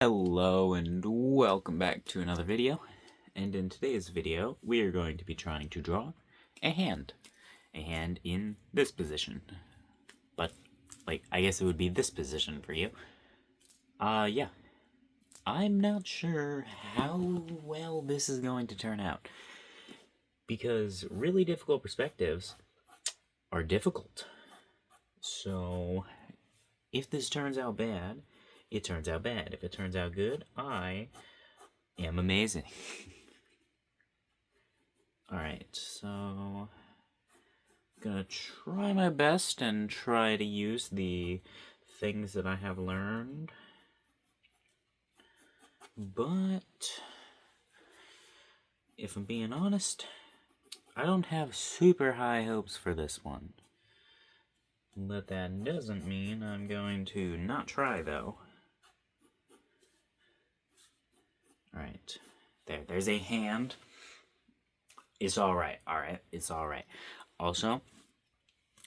Hello and welcome back to another video. And in today's video, we are going to be trying to draw a hand. A hand in this position. But, I guess it would be this position for you. Yeah. I'm not sure how well this is going to turn out. Because really difficult perspectives are difficult. So, if this turns out bad, it turns out bad. If it turns out good, I am amazing. Alright, so I'm gonna try my best and try to use the things that I have learned. But if I'm being honest, I don't have super high hopes for this one. But that doesn't mean I'm going to not try, though. Alright, there's a hand. It's alright, it's alright. Also,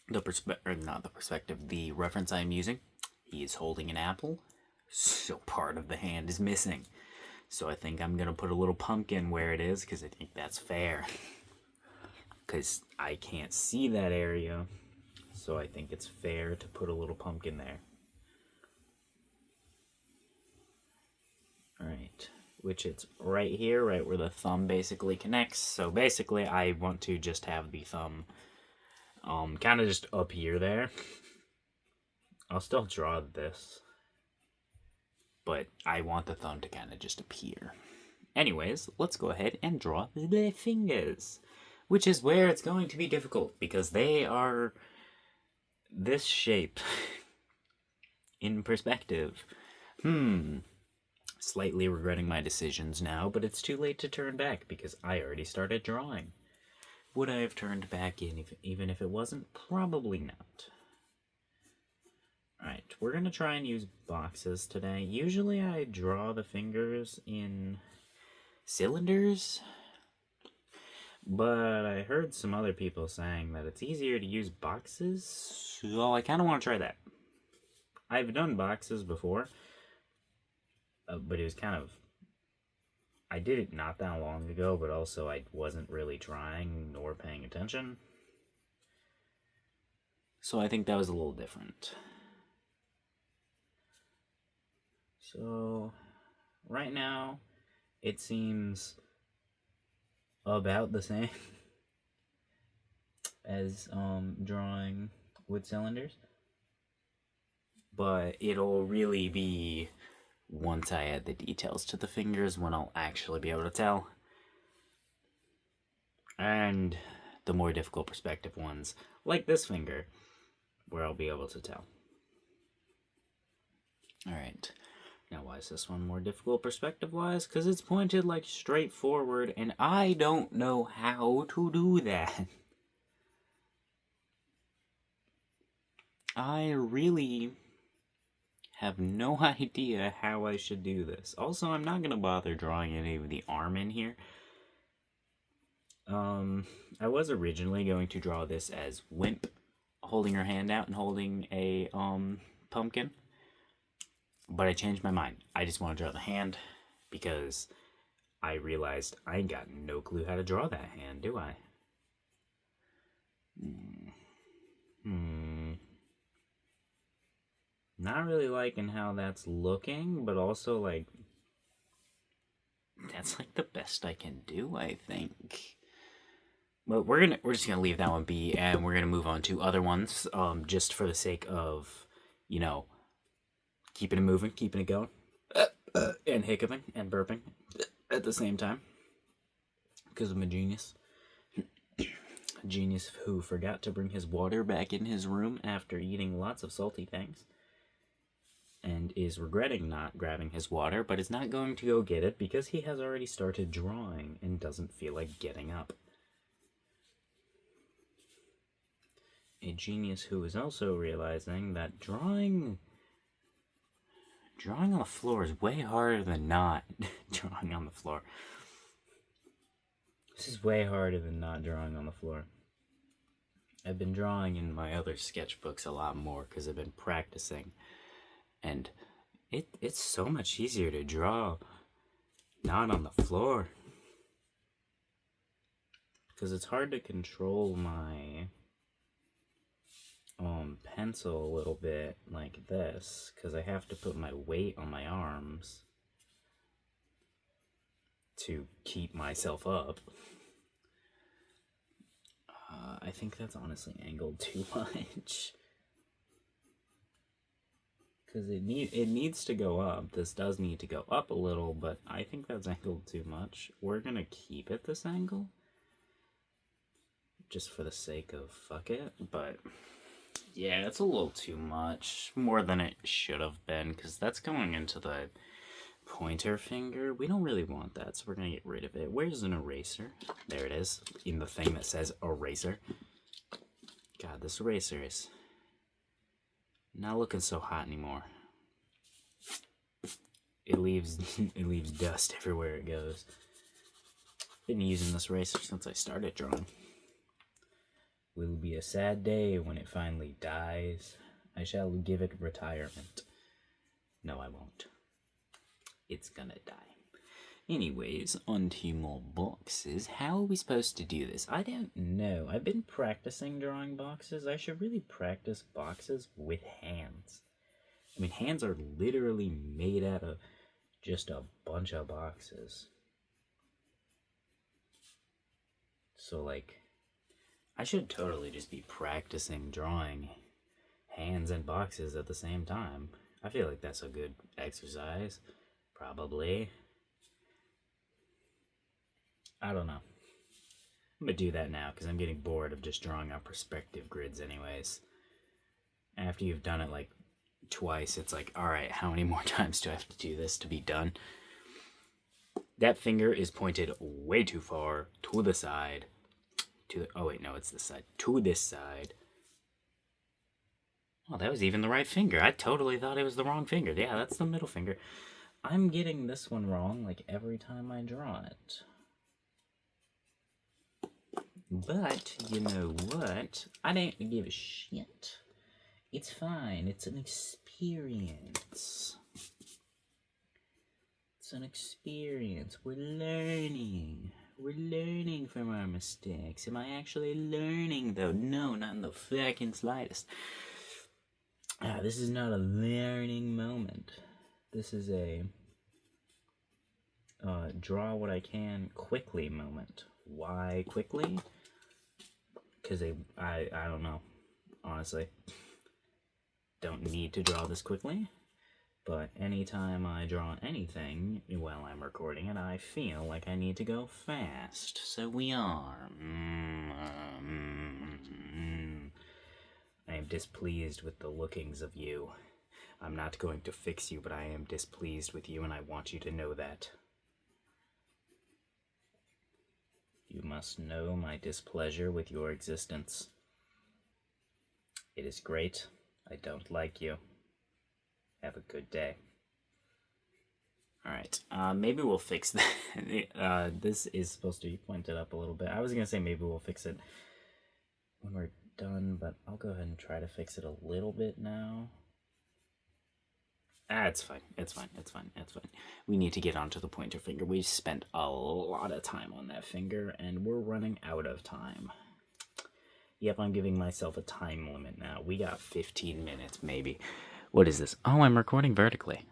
the reference I'm using, he is holding an apple, so part of the hand is missing. So I think I'm gonna put a little pumpkin where it is, because I think that's fair. Because I can't see that area, so I think it's fair to put a little pumpkin there. Alright, which it's right here, right where the thumb basically connects. So basically I want to just have the thumb kind of just up here there. I'll still draw this, but I want the thumb to kind of just appear. Anyways, let's go ahead and draw the fingers, which is where it's going to be difficult because they are this shape in perspective. Slightly regretting my decisions now, but it's too late to turn back because I already started drawing. Would I have turned back in even if it wasn't? Probably not. Alright, we're going to try and use boxes today. Usually I draw the fingers in cylinders, but I heard some other people saying that it's easier to use boxes, so I kind of want to try that. I've done boxes before, but it was kind of... I did it not that long ago, but also I wasn't really trying nor paying attention. So I think that was a little different. So, right now, it seems about the same as drawing wood cylinders. But it'll really be once I add the details to the fingers when I'll actually be able to tell. And the more difficult perspective ones, like this finger, where I'll be able to tell. Alright. Now, why is this one more difficult perspective-wise? Because it's pointed, straight forward, and I don't know how to do that. I really have no idea how I should do this. Also, I'm not going to bother drawing any of the arm in here. I was originally going to draw this as Wimp holding her hand out and holding a, pumpkin. But I changed my mind. I just want to draw the hand because I realized I ain't got no clue how to draw that hand, do I? Not really liking how that's looking, but also, that's, the best I can do, I think. But we're just gonna leave that one be, and we're gonna move on to other ones, just for the sake of, keeping it moving, keeping it going, and hiccuping and burping at the same time, because I'm a genius. A genius who forgot to bring his water back in his room after eating lots of salty things, and is regretting not grabbing his water, but is not going to go get it because he has already started drawing and doesn't feel like getting up. A genius who is also realizing that drawing on the floor is way harder than not drawing on the floor. This is way harder than not drawing on the floor. I've been drawing in my other sketchbooks a lot more because I've been practicing, and It's so much easier to draw not on the floor. Because it's hard to control my pencil a little bit like this, because I have to put my weight on my arms to keep myself up. I think that's honestly angled too much. Because it needs to go up. This does need to go up a little, but I think that's angled too much. We're going to keep it this angle. Just for the sake of fuck it. But yeah, it's a little too much. More than it should have been. Because that's going into the pointer finger. We don't really want that, so we're going to get rid of it. Where's an eraser? There it is. In the thing that says eraser. God, this eraser is not looking so hot anymore. It leaves dust everywhere it goes. Been using this eraser since I started drawing. Will be a sad day when it finally dies. I shall give it retirement. No, I won't. It's gonna die. Anyways, onto more boxes. How are we supposed to do this? I don't know. I've been practicing drawing boxes. I should really practice boxes with hands. I mean, hands are literally made out of just a bunch of boxes. So, like, I should totally just be practicing drawing hands and boxes at the same time. I feel like that's a good exercise. Probably. I don't know. I'm gonna do that now because I'm getting bored of just drawing out perspective grids anyways. After you've done it like twice, it's like, alright, how many more times do I have to do this to be done? That finger is pointed way too far to the side. Oh wait, no, it's this side. To this side. Oh, that was even the right finger. I totally thought it was the wrong finger. Yeah, that's the middle finger. I'm getting this one wrong like every time I draw it. But, you know what? I don't give a shit. It's fine. It's an experience. It's an experience. We're learning. We're learning from our mistakes. Am I actually learning, though? No, not in the fucking slightest. This is not a learning moment. This is a draw what I can quickly moment. Why quickly? Because I don't know. Honestly. Don't need to draw this quickly. But anytime I draw anything while I'm recording it, I feel like I need to go fast. So we are. I am displeased with the lookings of you. I'm not going to fix you, but I am displeased with you, and I want you to know that. You must know my displeasure with your existence. It is great. I don't like you. Have a good day. Alright, maybe we'll fix that. This is supposed to be pointed up a little bit. I was gonna say maybe we'll fix it when we're done, but I'll go ahead and try to fix it a little bit now. It's fine. It's fine. It's fine. It's fine. We need to get onto the pointer finger. We've spent a lot of time on that finger, and we're running out of time. Yep, I'm giving myself a time limit now. We got 15 minutes, maybe. What is this? Oh, I'm recording vertically.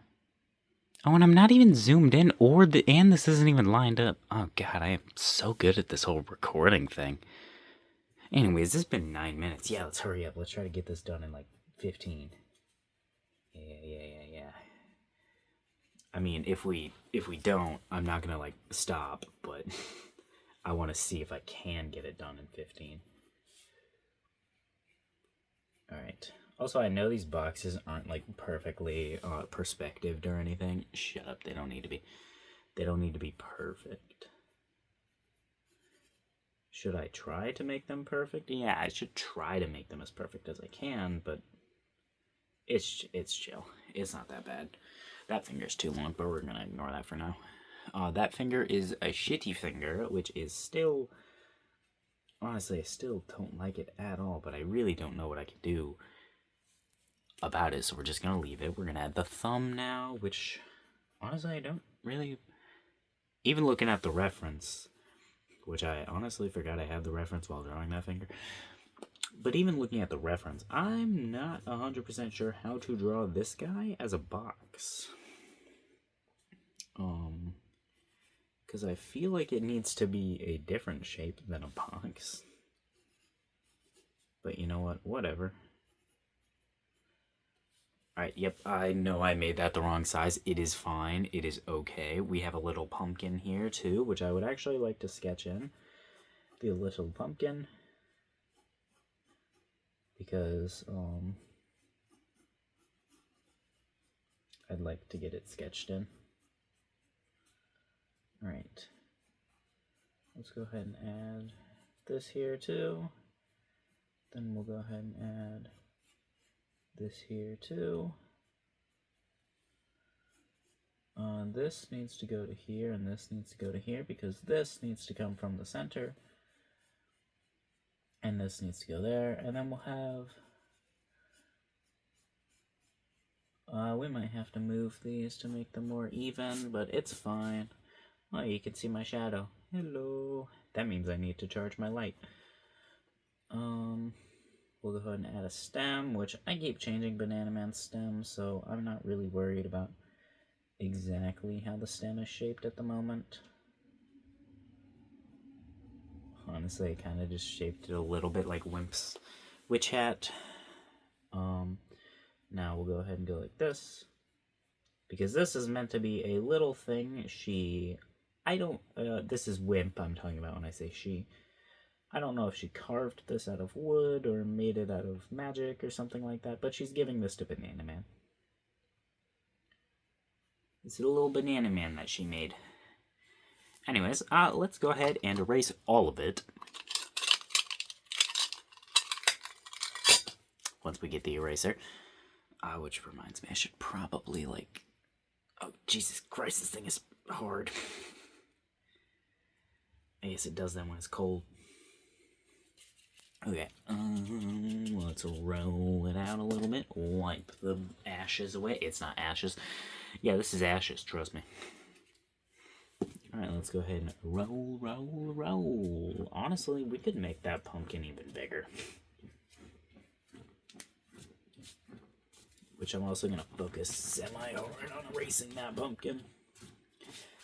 Oh, and I'm not even zoomed in, and this isn't even lined up. Oh, God, I am so good at this whole recording thing. Anyways, this has been 9 minutes. Yeah, let's hurry up. Let's try to get this done in, like, 15. Yeah. I mean, if we don't, I'm not gonna, like, stop, but I want to see if I can get it done in 15. Alright. Also, I know these boxes aren't, like, perfectly perspectived or anything. Shut up, they don't need to be. They don't need to be perfect. Should I try to make them perfect? Yeah, I should try to make them as perfect as I can, but it's chill. It's not that bad. That finger's too long, but we're gonna ignore that for now. That finger is a shitty finger, which is still... Honestly, I still don't like it at all, but I really don't know what I can do about it, so we're just gonna leave it. We're gonna add the thumb now, which honestly I don't really, even looking at the reference, which I honestly forgot I had the reference while drawing that finger. But even looking at the reference, I'm not 100% sure how to draw this guy as a box. Because I feel like it needs to be a different shape than a box. But you know what? Whatever. Alright, yep, I know I made that the wrong size. It is fine. It is okay. We have a little pumpkin here, too, which I would actually like to sketch in. The little pumpkin. Because, I'd like to get it sketched in. Alright. Let's go ahead and add this here, too. Then we'll go ahead and add this here too. This needs to go to here, and this needs to go to here, because this needs to come from the center. And this needs to go there, and then we'll have... we might have to move these to make them more even, but it's fine. Oh, you can see my shadow. Hello. That means I need to charge my light. We'll go ahead and add a stem, which I keep changing Banana Man's stem, so I'm not really worried about exactly how the stem is shaped at the moment. Honestly, I kind of just shaped it a little bit like Wimp's witch hat. Now we'll go ahead and go like this, because this is meant to be a little thing. This is Wimp I'm talking about when I say she. I don't know if she carved this out of wood or made it out of magic or something like that, but she's giving this to Banana Man. It's a little Banana Man that she made. Anyways, let's go ahead and erase all of it. Once we get the eraser. Which reminds me, I should probably, like... Oh, Jesus Christ, this thing is hard. I guess it does that when it's cold. Okay, let's roll it out a little bit. Wipe the ashes away. It's not ashes. Yeah, this is ashes, trust me. Alright, let's go ahead and roll, roll, roll. Honestly, we could make that pumpkin even bigger. Which I'm also going to focus semi-hard on erasing that pumpkin,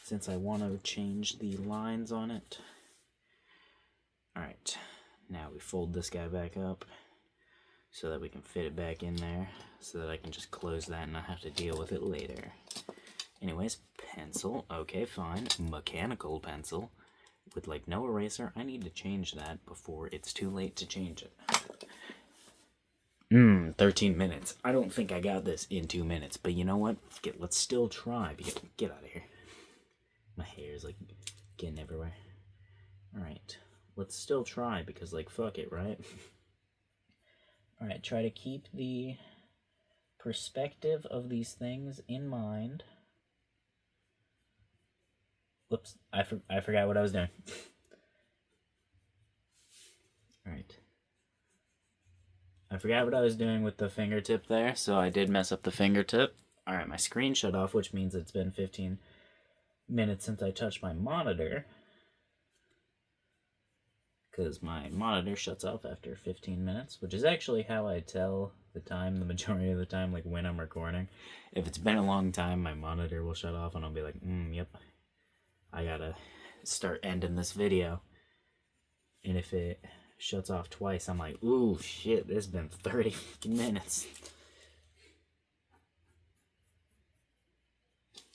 since I want to change the lines on it. Alright. Now we fold this guy back up so that we can fit it back in there, so that I can just close that and not have to deal with it later. Anyways, pencil. Okay, fine. Mechanical pencil with like no eraser. I need to change that before it's too late to change it. 13 minutes. I don't think I got this in 2 minutes, but you know what? Let's still try. Get out of here. My hair is like getting everywhere. Alright. Let's still try, because, like, fuck it, right? Alright, try to keep the perspective of these things in mind. Whoops, I forgot what I was doing. Alright. I forgot what I was doing with the fingertip there, so I did mess up the fingertip. Alright, my screen shut off, which means it's been 15 minutes since I touched my monitor. Because my monitor shuts off after 15 minutes, which is actually how I tell the time the majority of the time, like when I'm recording. If it's been a long time, my monitor will shut off and I'll be like, yep, I gotta start ending this video. And if it shuts off twice, I'm like, ooh, shit, this has been 30 minutes.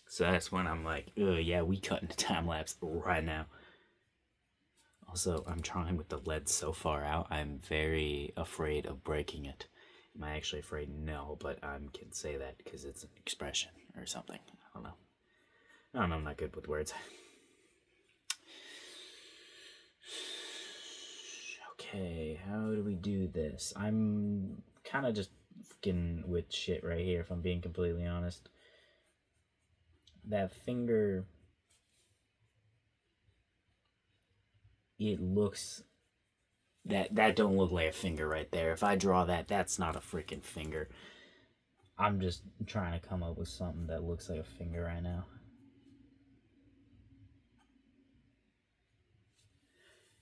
So that's when I'm like, yeah, we cutting the time lapse right now. Also, I'm trying with the lead so far out, I'm very afraid of breaking it. Am I actually afraid? No, but I can say that because it's an expression or something. I don't know. I'm not good with words. Okay, how do we do this? I'm kind of just fucking with shit right here, if I'm being completely honest. That finger... It looks... That don't look like a finger right there. If I draw that, that's not a freaking finger. I'm just trying to come up with something that looks like a finger right now.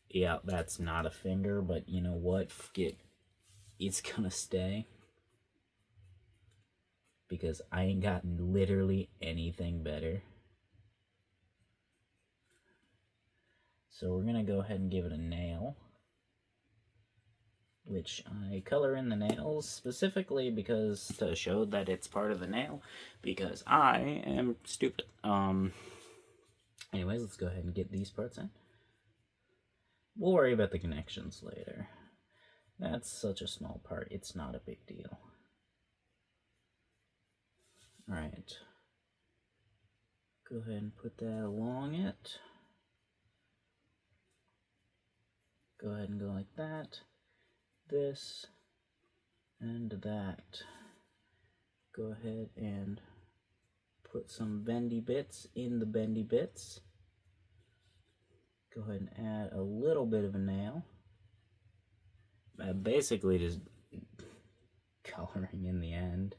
Yeah, that's not a finger, but you know what? It's gonna stay. Because I ain't got literally anything better. So we're gonna go ahead and give it a nail. Which I color in the nails specifically because to show that it's part of the nail. Because I am stupid. Anyways, let's go ahead and get these parts in. We'll worry about the connections later. That's such a small part, it's not a big deal. Alright. Go ahead and put that along it. Go ahead and go like that. This and that. Go ahead and put some bendy bits in the bendy bits. Go ahead and add a little bit of a nail. Basically just coloring in the end.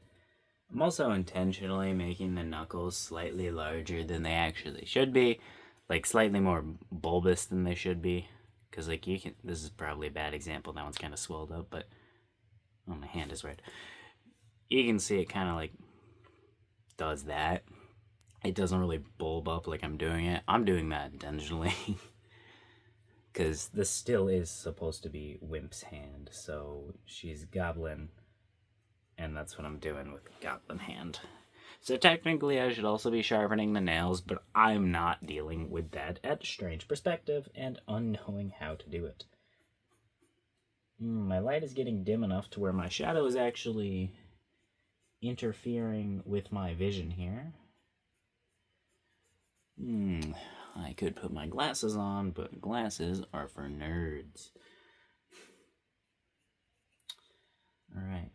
I'm also intentionally making the knuckles slightly larger than they actually should be. Like slightly more bulbous than they should be. Because like you can, this is probably a bad example, that one's kind of swelled up, but, oh, my hand is red. You can see it kind of like does that. It doesn't really bulb up like I'm doing it. I'm doing that intentionally. Because this still is supposed to be Wimp's hand, so she's Goblin, and that's what I'm doing with Goblin hand. So technically I should also be sharpening the nails, but I'm not dealing with that at Strange Perspective and unknowing how to do it. My light is getting dim enough to where my shadow is actually interfering with my vision here. I could put my glasses on, but glasses are for nerds. Alright.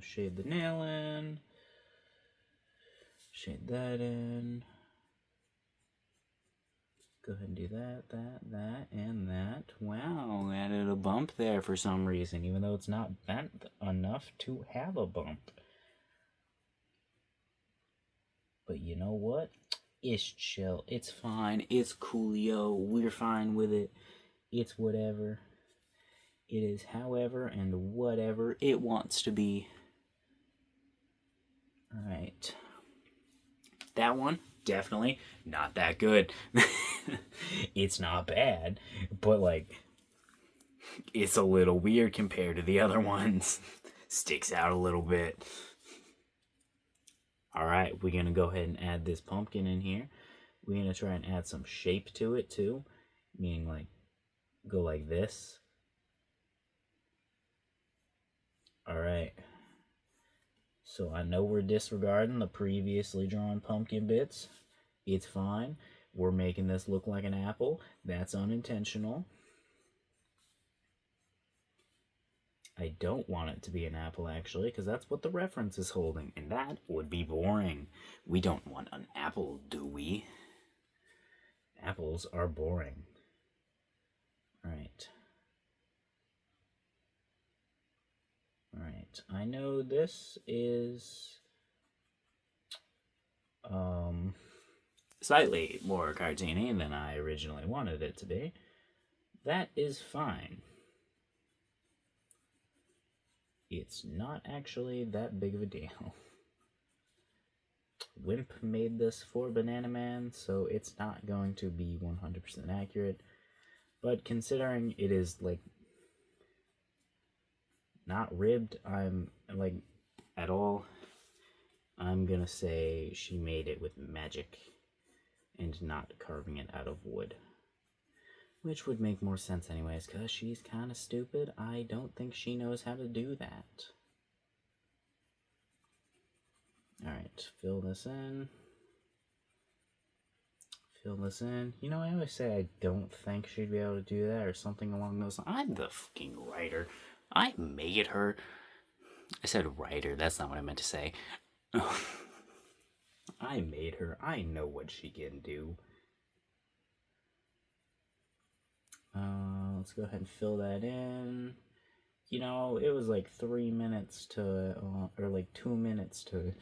Shade the nail in. Shade that in. Go ahead and do that, and that. Wow, added a bump there for some reason, even though it's not bent enough to have a bump. But you know what? It's chill. It's fine. It's coolio. We're fine with it. It's whatever. It is however and whatever it wants to be. Alright. That one, definitely not that good. It's not bad, but like, it's a little weird compared to the other ones. Sticks out a little bit. Alright, we're gonna go ahead and add this pumpkin in here. We're gonna try and add some shape to it too. Meaning like, go like this. Alright. So I know we're disregarding the previously drawn pumpkin bits. It's fine. We're making this look like an apple. That's unintentional. I don't want it to be an apple, actually, because that's what the reference is holding, and that would be boring. We don't want an apple, do we? Apples are boring. Right. Alright, I know this is slightly more cartoony than I originally wanted it to be. That is fine. It's not actually that big of a deal. Wimp made this for Banana Man, so it's not going to be 100% accurate. But considering it is, like, not ribbed, like, at all, I'm gonna say she made it with magic and not carving it out of wood. Which would make more sense anyways, because she's kind of stupid. I don't think she knows how to do that. Alright, fill this in. Fill this in. You know, I always say I don't think she'd be able to do that or something along those lines. I'm the fucking writer. I made her. I said writer, that's not what I meant to say. I made her. I know what she can do. Let's go ahead and fill that in. you know, it was like 3 minutes to, or like 2 minutes to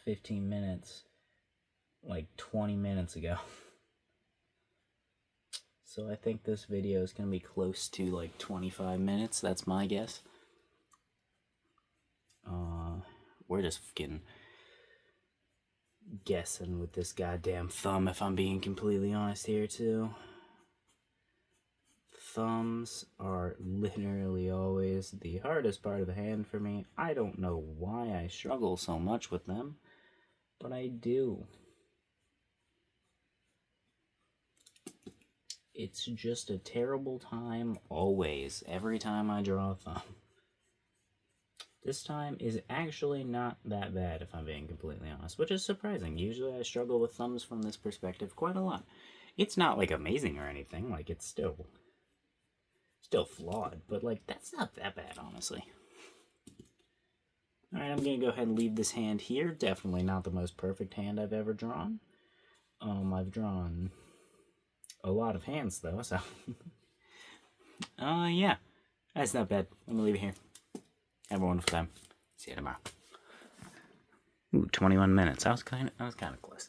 15 minutes, like 20 minutes ago. So I think this video is going to be close to like 25 minutes. That's my guess. We're just fucking guessing with this goddamn thumb, if I'm being completely honest here, too. Thumbs are literally always the hardest part of the hand for me. I don't know why I struggle so much with them, but I do. It's just a terrible time always, every time I draw a thumb. This time is actually not that bad, if I'm being completely honest, which is surprising. Usually I struggle with thumbs from this perspective quite a lot. It's not, like, amazing or anything. Like, it's still flawed, but, like, that's not that bad, honestly. Alright, I'm gonna go ahead and leave this hand here. Definitely not the most perfect hand I've ever drawn. I've drawn a lot of hands, though, so... yeah. That's not bad. I'm gonna leave it here. Have a wonderful time. See you tomorrow. Ooh, 21 minutes. I was kind of close.